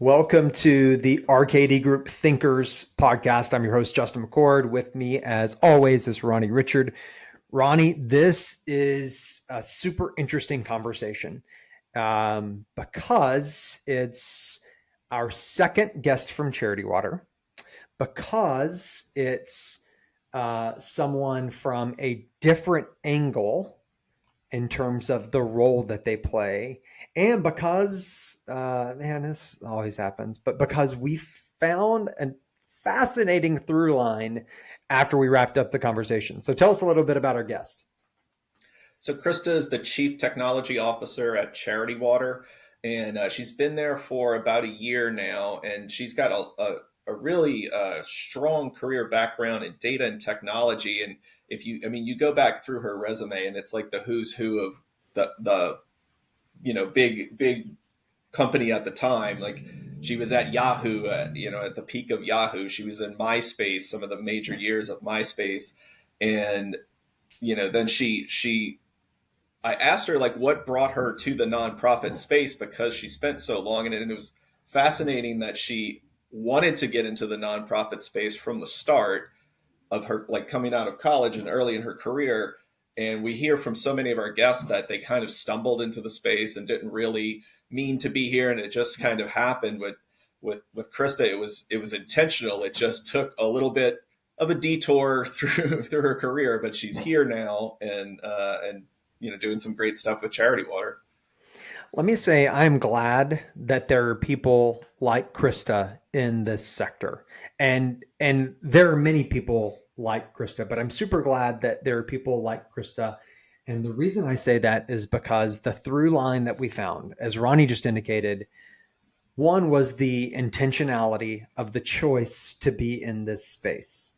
Welcome to the RKD Group Thinkers podcast. I'm your host, Justin McCord. With me, as always, is Ronnie Richard. Ronnie, this is a super interesting conversation because it's our second guest from Charity Water, because it's someone from a different angle in terms of the role that they play. And because, man, this always happens, but because we found a fascinating through line after we wrapped up the conversation. So tell us a little bit about our guest. So Christa is the Chief Technology Officer at Charity Water, and she's been there for about a year now, and she's got a really strong career background in data and technology. And you go back through her resume, and it's like the who's who of the big company at the time. Like she was at Yahoo, at the peak of Yahoo. She was in Myspace, some of the major years of Myspace, and then she I asked her like what brought her to the nonprofit space because she spent so long in it, and it was fascinating that she wanted to get into the nonprofit space from the start of her, like coming out of college and early in her career. And we hear from so many of our guests that they kind of stumbled into the space and didn't really mean to be here, and it just kind of happened. But with Christa, it was intentional. It just took a little bit of a detour through her career, but she's here now and doing some great stuff with Charity Water. Let me say, I'm glad that there are people like Christa in this sector. And there are many people like Christa, but I'm super glad that there are people like Christa. And the reason I say that is because the through line that we found, as Ronnie just indicated, one was the intentionality of the choice to be in this space.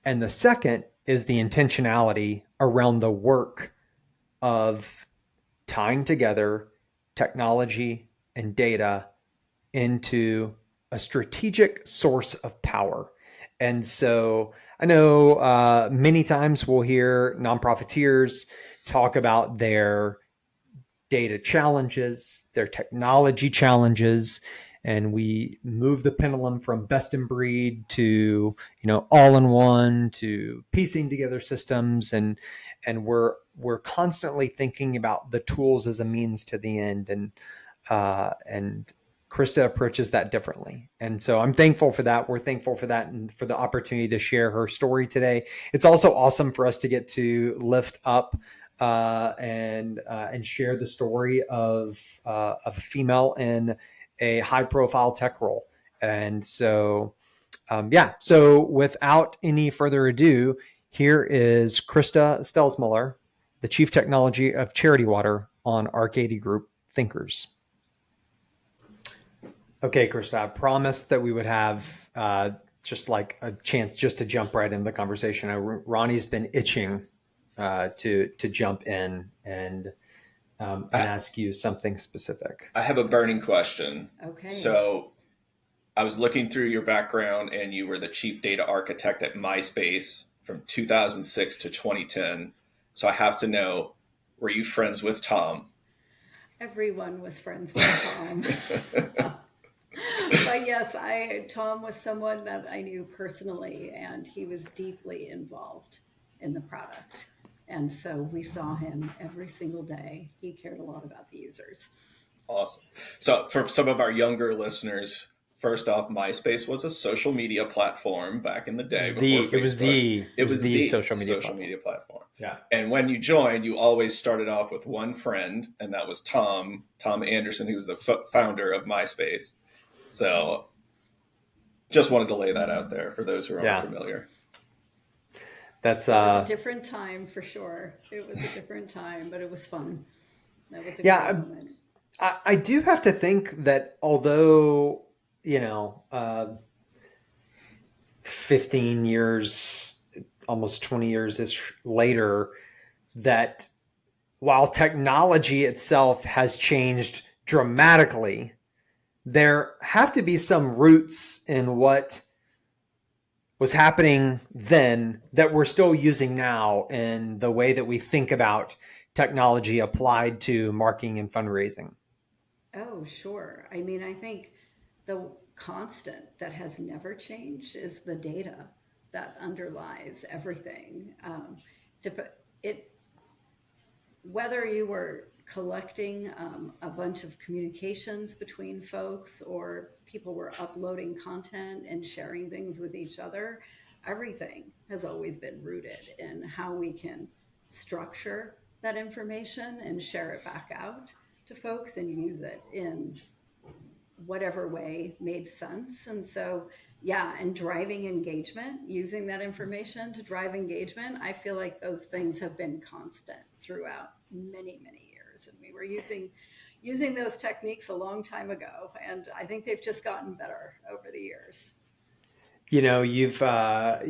And the second is the intentionality around the work of tying together technology and data into a strategic source of power. And so I know many times we'll hear nonprofiteers talk about their data challenges, their technology challenges, and we move the pendulum from best in breed to all in one to piecing together systems, and we're constantly thinking about the tools as a means to the end, and Christa approaches that differently. And so I'm thankful for that. We're thankful for that and for the opportunity to share her story today. It's also awesome for us to get to lift up and share the story of a female in a high profile tech role. And so, so without any further ado, here is Christa Stelzmuller, the Chief Technology of Charity Water on RKD Group Thinkers. Okay, Christa, I promised that we would have just like a chance just to jump right into the conversation. Ronnie's been itching to jump in and ask you something specific. I have a burning question. Okay. So I was looking through your background, and you were the chief data architect at Myspace from 2006 to 2010. So I have to know, were you friends with Tom? Everyone was friends with Tom. But yes, Tom was someone that I knew personally, and he was deeply involved in the product. And so we saw him every single day. He cared a lot about the users. Awesome. So for some of our younger listeners, first off, MySpace was a social media platform back in the day. It was the social media platform. Yeah. And when you joined, you always started off with one friend, and that was Tom Anderson, who was the founder of MySpace. So just wanted to lay that out there for those who are unfamiliar. That's it was a different time for sure. It was a different time, but it was fun. That was a great moment. I do have to think that although 15 years, almost 20 years later, that while technology itself has changed dramatically, there have to be some roots in what was happening then that we're still using now in the way that we think about technology applied to marketing and fundraising. Oh, sure. I mean, I think the constant that has never changed is the data that underlies everything. To put it, whether you were collecting a bunch of communications between folks or people were uploading content and sharing things with each other, everything has always been rooted in how we can structure that information and share it back out to folks and use it in whatever way made sense. And so, yeah, and driving engagement, using that information to drive engagement, I feel like those things have been constant throughout many, many years. And we were using those techniques a long time ago, and I think they've just gotten better over the years. You know, you've had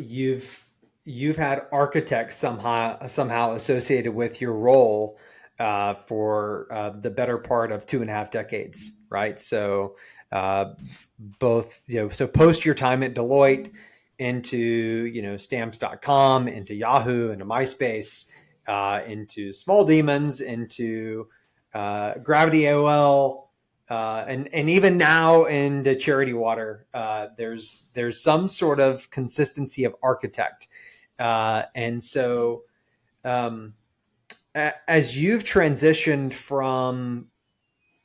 architects somehow associated with your role for the better part of 2.5 decades, right? So both, so post your time at Deloitte into, stamps.com, into Yahoo, into Myspace, into Small Demons, into Gravity AOL, and even now in the Charity Water, there's some sort of consistency of architect, and so um, as you've transitioned from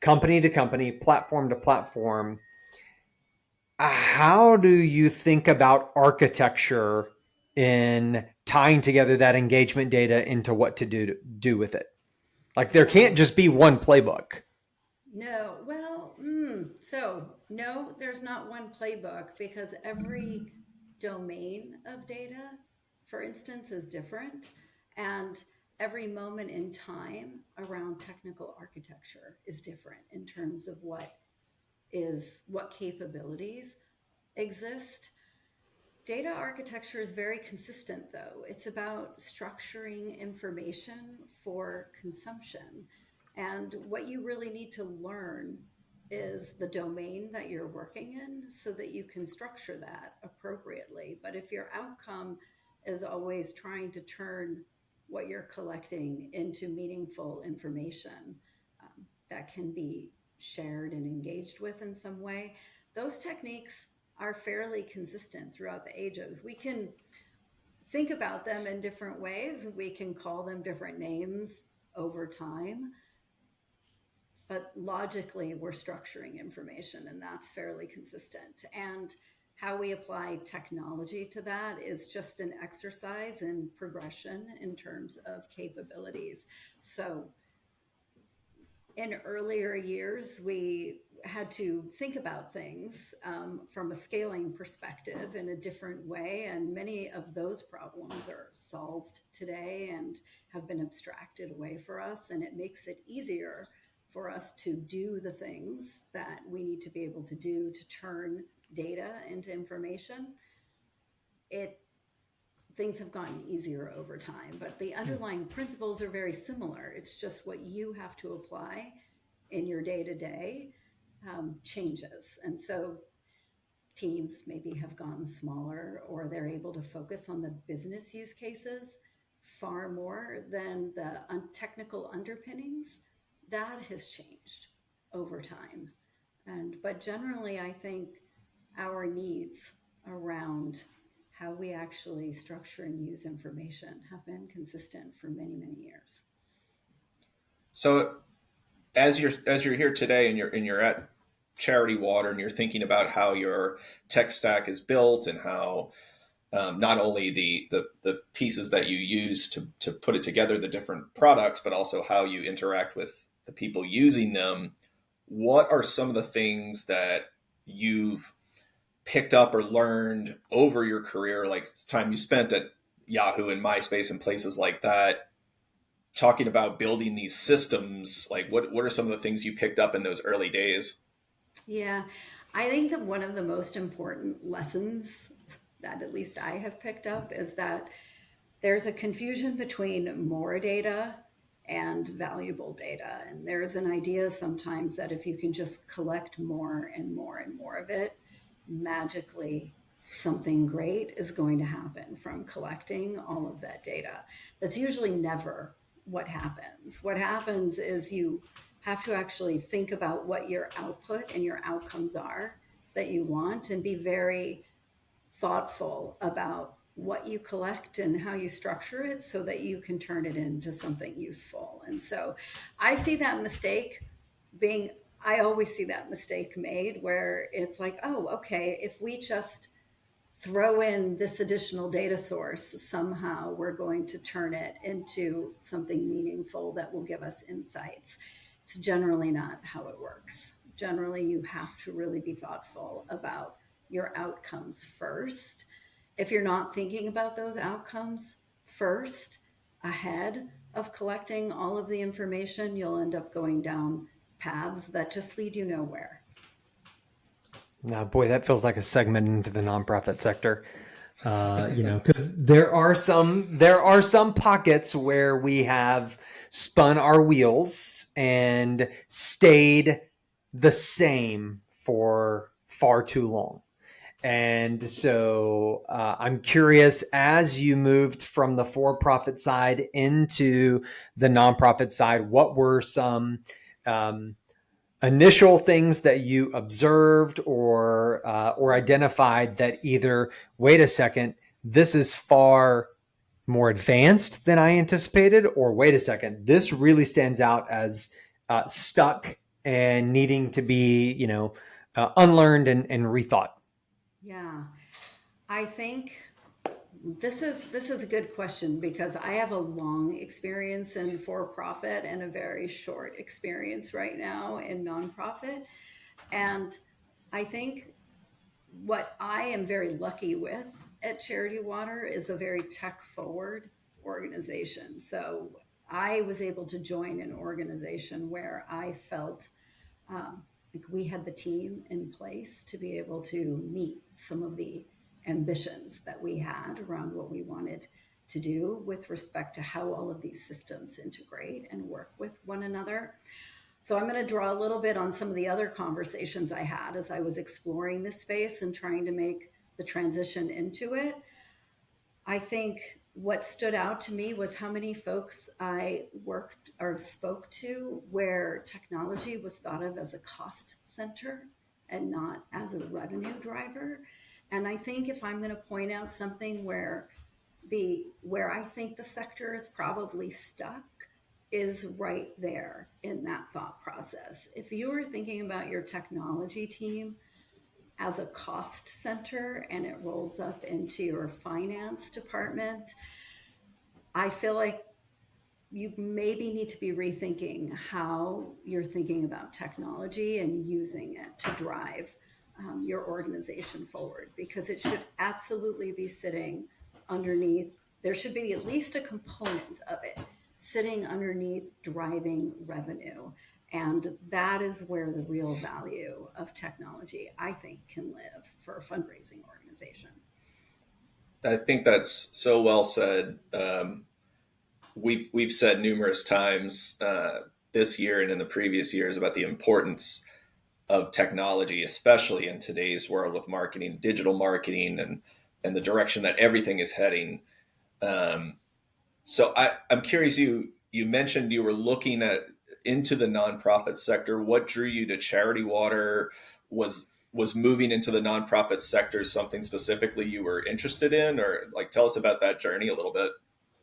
company to company, platform to platform, how do you think about architecture in tying together that engagement data into what to do with it? Like there can't just be one playbook. No, well, so no, there's not one playbook because every domain of data, for instance, is different. And every moment in time around technical architecture is different in terms of what capabilities exist. Data architecture is very consistent, though. It's about structuring information for consumption. And what you really need to learn is the domain that you're working in so that you can structure that appropriately. But if your outcome is always trying to turn what you're collecting into meaningful information that can be shared and engaged with in some way, those techniques are fairly consistent throughout the ages. We can think about them in different ways, we can call them different names over time, but logically, we're structuring information, and that's fairly consistent. And how we apply technology to that is just an exercise in progression in terms of capabilities. So, in earlier years, we had to think about things from a scaling perspective in a different way. And many of those problems are solved today and have been abstracted away for us. And it makes it easier for us to do the things that we need to be able to do to turn data into information. Things have gotten easier over time, but the underlying principles are very similar. It's just what you have to apply in your day to day changes. And so teams maybe have gotten smaller, or they're able to focus on the business use cases far more than the technical underpinnings. That has changed over time. But generally, I think our needs around how we actually structure and use information have been consistent for many, many years. So as you're here today and you're at Charity Water and you're thinking about how your tech stack is built and how not only the pieces that you use to put it together, the different products, but also how you interact with the people using them, what are some of the things that you've picked up or learned over your career, like time you spent at Yahoo and MySpace and places like that, talking about building these systems? Like what are some of the things you picked up in those early days? Yeah, I think that one of the most important lessons that at least I have picked up is that there's a confusion between more data and valuable data. And there's an idea sometimes that if you can just collect more and more and more of it, magically something great is going to happen from collecting all of that data. That's usually never what happens. What happens is you have to actually think about what your output and your outcomes are that you want, and be very thoughtful about what you collect and how you structure it so that you can turn it into something useful. And so I see that mistake being, I always see that mistake made where it's like, oh, okay, if we just throw in this additional data source, somehow we're going to turn it into something meaningful that will give us insights. It's generally not how it works. Generally, you have to really be thoughtful about your outcomes first. If you're not thinking about those outcomes first, ahead of collecting all of the information, you'll end up going down paths that just lead you nowhere. Now, boy, that feels like a segment into the nonprofit sector. Because there are some pockets where we have spun our wheels and stayed the same for far too long. And so I'm curious, as you moved from the for-profit side into the nonprofit side, what were some um, initial things that you observed or identified that either, wait a second, this is far more advanced than I anticipated, or wait a second, this really stands out as stuck and needing to be, unlearned and rethought. Yeah, I think this is a good question because I have a long experience in for profit and a very short experience right now in nonprofit. And I think what I am very lucky with at Charity Water is a very tech forward organization. So I was able to join an organization where I felt like we had the team in place to be able to meet some of the ambitions that we had around what we wanted to do with respect to how all of these systems integrate and work with one another. So I'm going to draw a little bit on some of the other conversations I had as I was exploring this space and trying to make the transition into it. I think what stood out to me was how many folks I worked or spoke to where technology was thought of as a cost center and not as a revenue driver. And I think if I'm going to point out something where I think the sector is probably stuck is right there in that thought process. If you are thinking about your technology team as a cost center and it rolls up into your finance department, I feel like you maybe need to be rethinking how you're thinking about technology and using it to drive your organization forward, because it should absolutely be sitting underneath. There should be at least a component of it sitting underneath driving revenue. And that is where the real value of technology, I think, can live for a fundraising organization. I think that's so well said. We've said numerous times this year and in the previous years about the importance of technology, especially in today's world with marketing, digital marketing, and the direction that everything is heading. Um, I'm curious. You mentioned you were looking at into the nonprofit sector. What drew you to Charity Water? Was moving into the nonprofit sector something specifically you were interested in, or like tell us about that journey a little bit?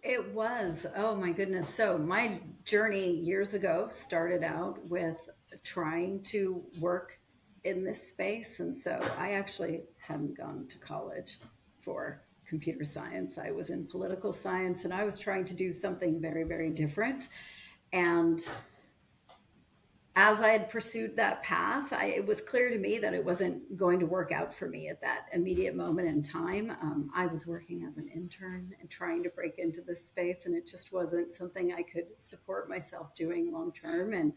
It was, oh my goodness. So, my journey years ago started out with trying to work in this space. And so, I actually hadn't gone to college for computer science. I was in political science and I was trying to do something very, very different. And as I had pursued that path, it was clear to me that it wasn't going to work out for me at that immediate moment in time. I was working as an intern and trying to break into this space, and it just wasn't something I could support myself doing long term. And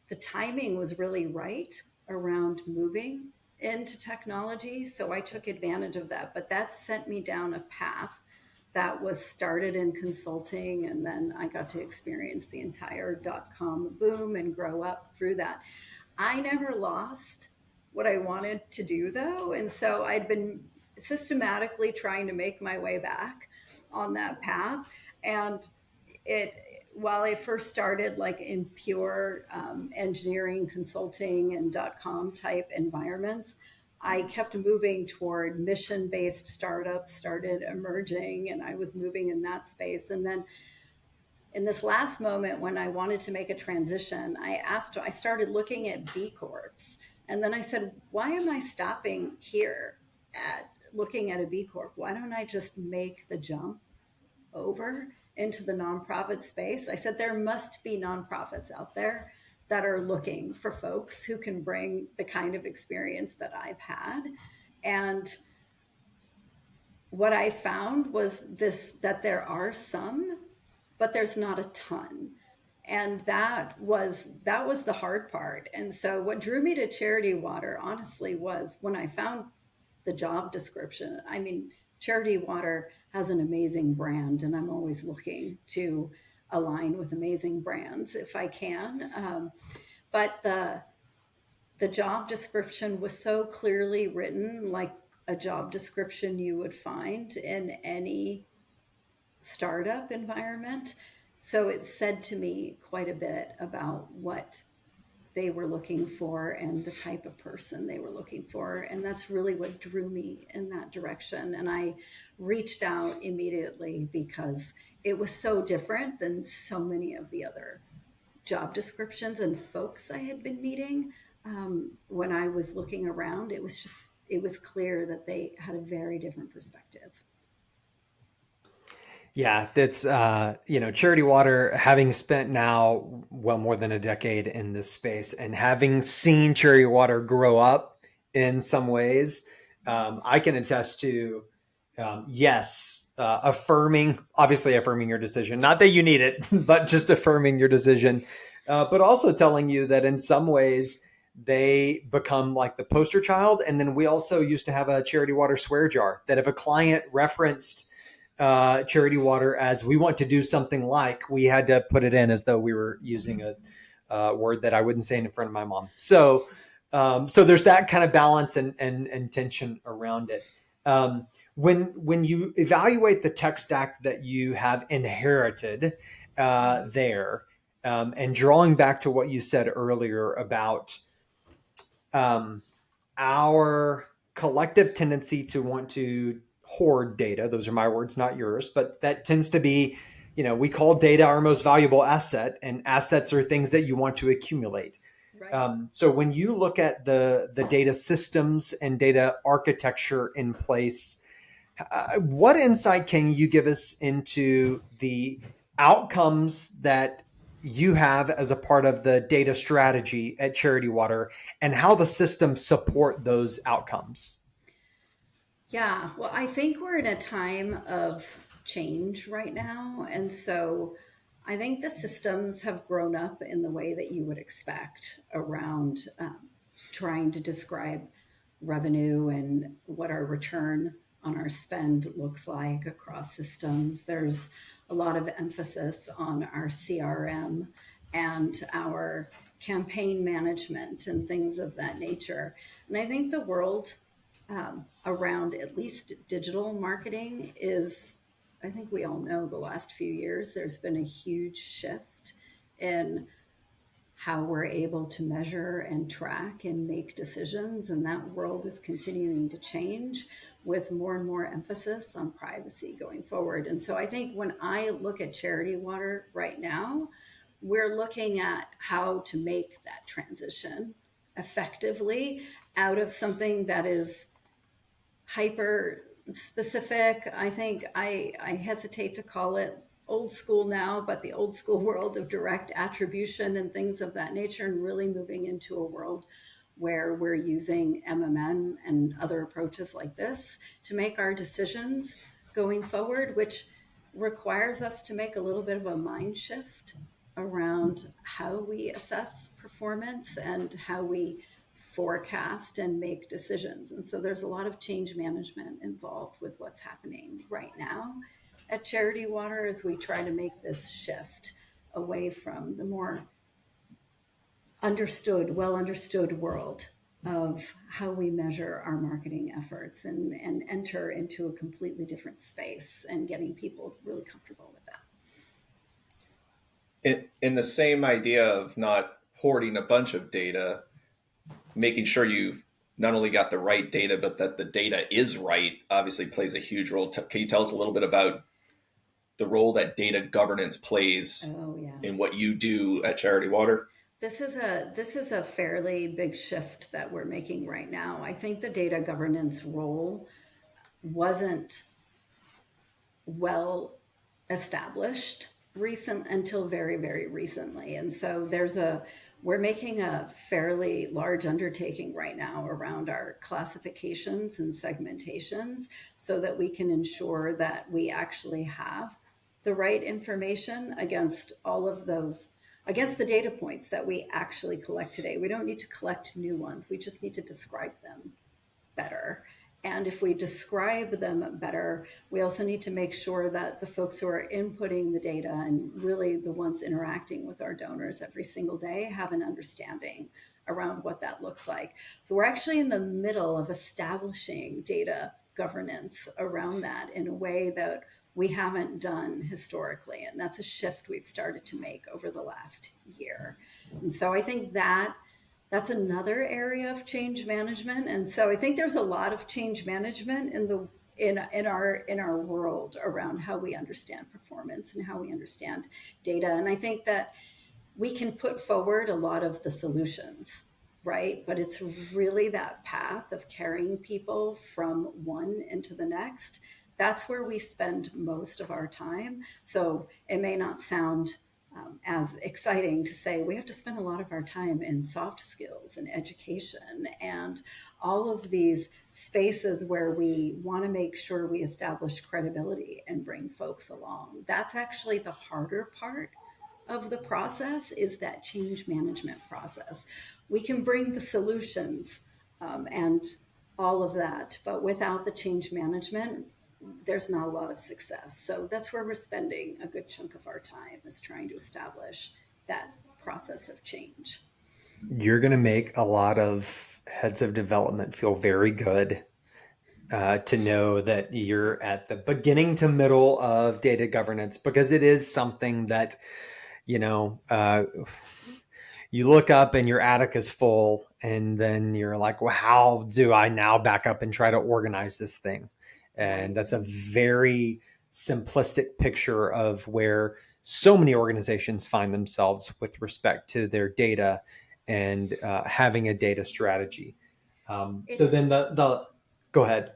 the timing was really right around moving into technology. So I took advantage of that, but that sent me down a path that was started in consulting, and then I got to experience the entire dot-com boom and grow up through that. I never lost what I wanted to do though, and so I'd been systematically trying to make my way back on that path. And it while I first started like in pure engineering consulting and dot com type environments, I kept moving toward mission-based startups started emerging, and I was moving in that space. And then in this last moment when I wanted to make a transition, I started looking at B Corps. And then I said, why am I stopping here at looking at a B Corp? Why don't I just make the jump over into the nonprofit space? I said, there must be nonprofits out there that are looking for folks who can bring the kind of experience that I've had. And what I found was this, that there are some, but there's not a ton. And that was the hard part. And so what drew me to Charity Water honestly was when I found the job description. I mean, Charity Water has an amazing brand, and I'm always looking to align with amazing brands if I can. But the job description was so clearly written, like a job description you would find in any startup environment. So it said to me quite a bit about what they were looking for and the type of person they were looking for. And that's really what drew me in that direction. And I reached out immediately because it was so different than so many of the other job descriptions and folks I had been meeting. When I was looking around, it was clear that they had a very different perspective. Yeah, that's Charity Water, having spent now well more than a decade in this space and having seen Charity Water grow up in some ways, I can attest to yes, obviously affirming your decision. Not that you need it, but just affirming your decision, but also telling you that in some ways they become like the poster child. And then we also used to have a Charity Water swear jar that if a client referenced Charity Water as we want to do something like, we had to put it in as though we were using a word that I wouldn't say in front of my mom. So there's that kind of balance and tension around it. When you evaluate the tech stack that you have inherited there, and drawing back to what you said earlier about um, our collective tendency to want to hoard data. Those are my words, not yours, but that tends to be, we call data our most valuable asset, and assets are things that you want to accumulate. Right. So when you look at the data systems and data architecture in place, what insight can you give us into the outcomes that you have as a part of the data strategy at Charity Water and how the systems support those outcomes? Yeah, well, I think we're in a time of change right now. And so I think the systems have grown up in the way that you would expect around trying to describe revenue and what our return on our spend looks like across systems. There's a lot of emphasis on our CRM and our campaign management and things of that nature. And I think the world around at least digital marketing is, I think we all know the last few years, there's been a huge shift in how we're able to measure and track and make decisions. And that world is continuing to change with more and more emphasis on privacy going forward. And so I think when I look at Charity Water right now, we're looking at how to make that transition effectively out of something that is hyper specific. I think I hesitate to call it old school now, but the old school world of direct attribution and things of that nature, and really moving into a world where we're using MMM and other approaches like this to make our decisions going forward, which requires us to make a little bit of a mind shift around how we assess performance and how we forecast and make decisions. And so there's a lot of change management involved with what's happening right now at Charity Water as we try to make this shift away from the more well understood world of how we measure our marketing efforts and enter into a completely different space and getting people really comfortable with that. In the same idea of not hoarding a bunch of data, making sure you not only got the right data, but that the data is right, obviously plays a huge role. Can you tell us a little bit about the role that data governance plays Oh, yeah. in what you do at Charity Water? This is a fairly big shift that we're making right now. I think the data governance role wasn't well established recent until very, very recently. And so we're making a fairly large undertaking right now around our classifications and segmentations so that we can ensure that we actually have the right information against all of those, against the data points that we actually collect today. We don't need to collect new ones. We just need to describe them better. And if we describe them better, we also need to make sure that the folks who are inputting the data and really the ones interacting with our donors every single day have an understanding around what that looks like. So we're actually in the middle of establishing data governance around that in a way that we haven't done historically. And that's a shift we've started to make over the last year. And so I think that's another area of change management. And so I think there's a lot of change management in our world around how we understand performance and how we understand data. And I think that we can put forward a lot of the solutions, right? But it's really that path of carrying people from one into the next. That's where we spend most of our time. So it may not sound as exciting to say we have to spend a lot of our time in soft skills and education and all of these spaces where we want to make sure we establish credibility and bring folks along. That's actually the harder part of the process, is that change management process. We can bring the solutions and all of that, but without the change management, there's not a lot of success. So that's where we're spending a good chunk of our time, is trying to establish that process of change. You're going to make a lot of heads of development feel very good to know that you're at the beginning to middle of data governance, because it is something that, you know, you look up and your attic is full, and then you're like, well, how do I now back up and try to organize this thing? And Right. that's a very simplistic picture of where so many organizations find themselves with respect to their data and having a data strategy. So It's then the go ahead.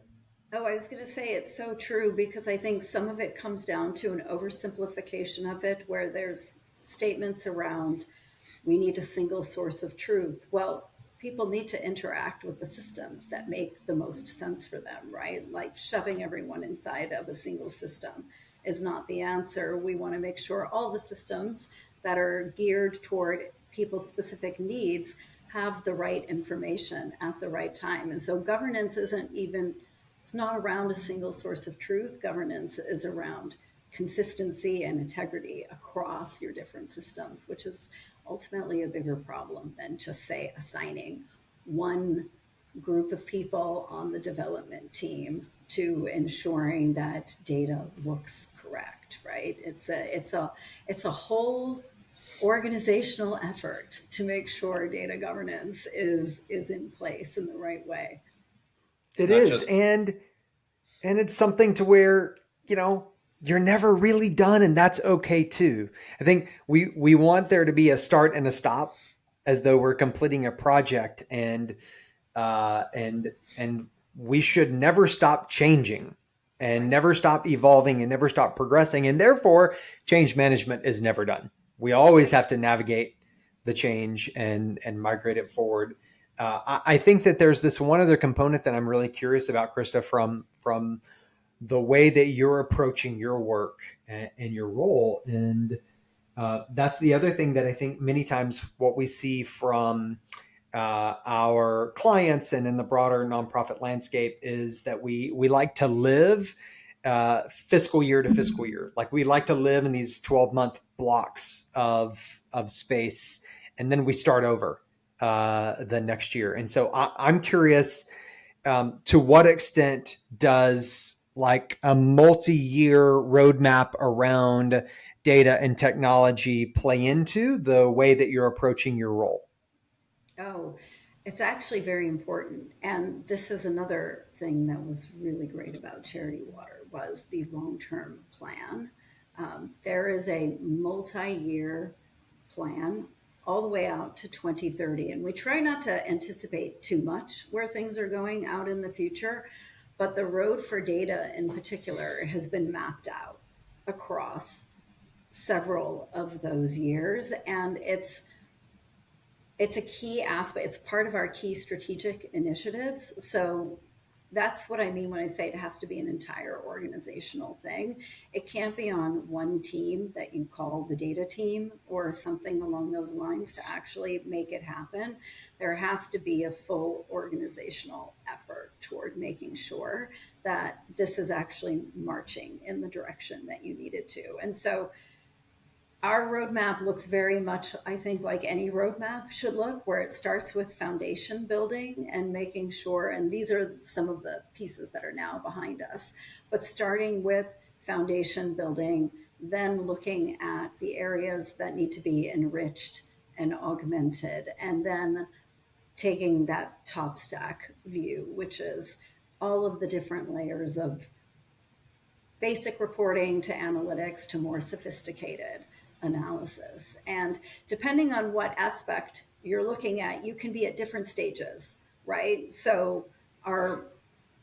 Oh, I was going to say it's so true, because I think some of it comes down to an oversimplification of it, where there's statements around we need a single source of truth. Well, people need to interact with the systems that make the most sense for them, right? Like shoving everyone inside of a single system is not the answer. We want to make sure all the systems that are geared toward people's specific needs have the right information at the right time. And so governance isn't even, it's not around a single source of truth. Governance is around consistency and integrity across your different systems, which is ultimately a bigger problem than just, say, assigning one group of people on the development team to ensuring that data looks correct, right? It's a whole organizational effort to make sure data governance is in place in the right way. It's It not is, just and it's something to where, you're never really done, and that's okay too. I think we want there to be a start and a stop, as though we're completing a project, and we should never stop changing and Right. never stop evolving and never stop progressing, and therefore change management is never done. We always have to navigate the change and migrate it forward. I think that there's this one other component that I'm really curious about, Krista, from the way that you're approaching your work and your role. And that's the other thing that I think many times what we see from our clients and in the broader nonprofit landscape is that we like to live fiscal year to fiscal year. Like we like to live in these 12-month blocks of space, and then we start over the next year. And so I'm curious, to what extent does like a multi-year roadmap around data and technology play into the way that you're approaching your role? Oh, It's actually very important. And this is another thing that was really great about Charity Water was the long-term plan. There is a multi-year plan all the way out to 2030. And we try not to anticipate too much where things are going out in the future, but the road for data in particular has been mapped out across several of those years. And it's a key aspect. It's part of our key strategic initiatives. So that's what I mean when I say it has to be an entire organizational thing. It can't be on one team that you call the data team or something along those lines to actually make it happen. There has to be a full organizational effort toward making sure that this is actually marching in the direction that you need it to. And so our roadmap looks very much, I think, like any roadmap should look, where it starts with foundation building and making sure, and these are some of the pieces that are now behind us, but starting with foundation building, then looking at the areas that need to be enriched and augmented, and then taking that top stack view, which is all of the different layers of basic reporting to analytics to more sophisticated analysis. And depending on what aspect you're looking at, you can be at different stages, right? So our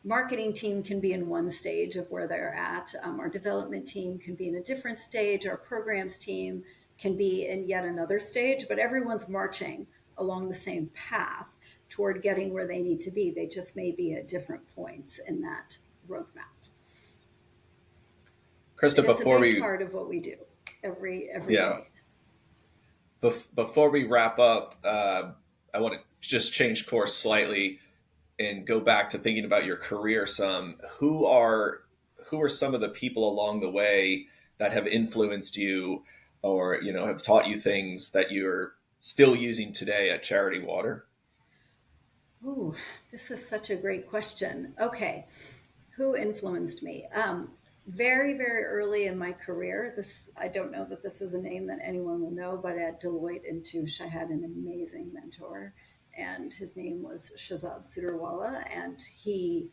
marketing team can be in one stage of where they're at. Our development team can be in a different stage. Our programs team can be in yet another stage, but everyone's marching along the same path toward getting where they need to be. They just may be at different points in that roadmap. Krista, And it's a before big we part of what we do every yeah, day. before we wrap up, I want to just change course slightly and go back to thinking about your career some. Who are some of the people along the way that have influenced you, or have taught you things that you're still using today at Charity Water? Ooh, this is such a great question. Okay, who influenced me? Very, very early in my career, this I don't know that this is a name that anyone will know, but at Deloitte and Touche, I had an amazing mentor, and his name was Shazad Sudarwala, and he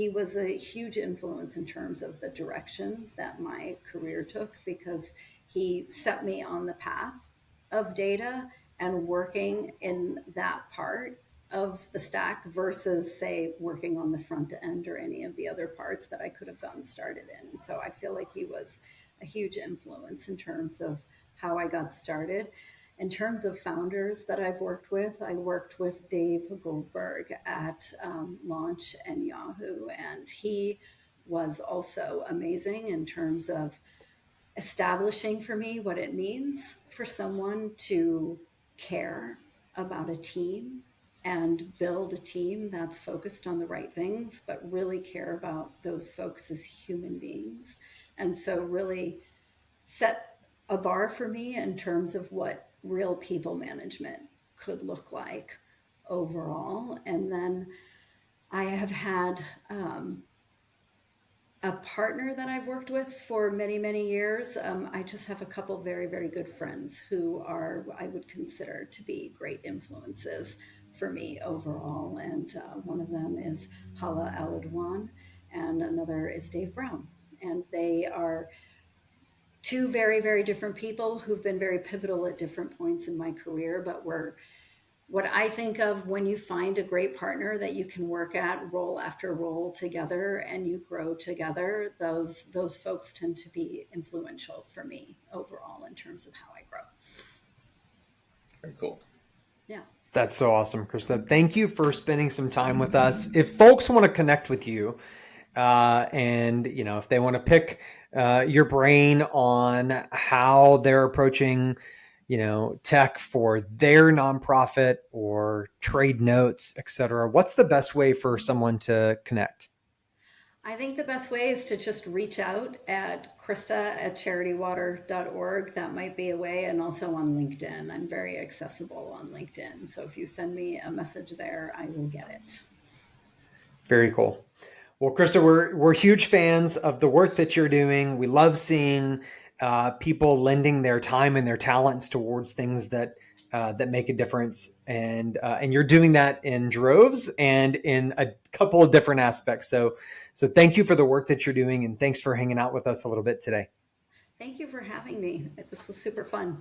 was a huge influence in terms of the direction that my career took because he set me on the path of data and working in that part of the stack versus, say, working on the front end or any of the other parts that I could have gotten started in. So I feel like he was a huge influence in terms of how I got started. In terms of founders that I've worked with, I worked with Dave Goldberg at Launch and Yahoo, and he was also amazing in terms of establishing for me what it means for someone to care about a team and build a team that's focused on the right things, but really care about those folks as human beings. And so, really set a bar for me in terms of what real people management could look like overall. And then I have had a partner that I've worked with for many, many years. I just have a couple very, very good friends who are, I would consider to be great influences for me overall. And one of them is Hala Aladwan, and another is Dave Brown. And they are two very, very different people who've been very pivotal at different points in my career, but were what I think of when you find a great partner that you can work at role after role together and you grow together. Those folks tend to be influential for me overall in terms of how I grow. Very cool. Yeah. That's so awesome, Krista. Thank you for spending some time with us. If folks want to connect with you, and if they want to pick your brain on how they're approaching, tech for their nonprofit or trade notes, et cetera, what's the best way for someone to connect? I think the best way is to just reach out at Krista@charitywater.org. That might be a way, and also on LinkedIn. I'm very accessible on LinkedIn. So if you send me a message there, I will get it. Very cool. Well, Krista, we're huge fans of the work that you're doing. We love seeing people lending their time and their talents towards things that that make a difference, and you're doing that in droves and in a couple of different aspects. So thank you for the work that you're doing, and thanks for hanging out with us a little bit today. Thank you for having me. This was super fun.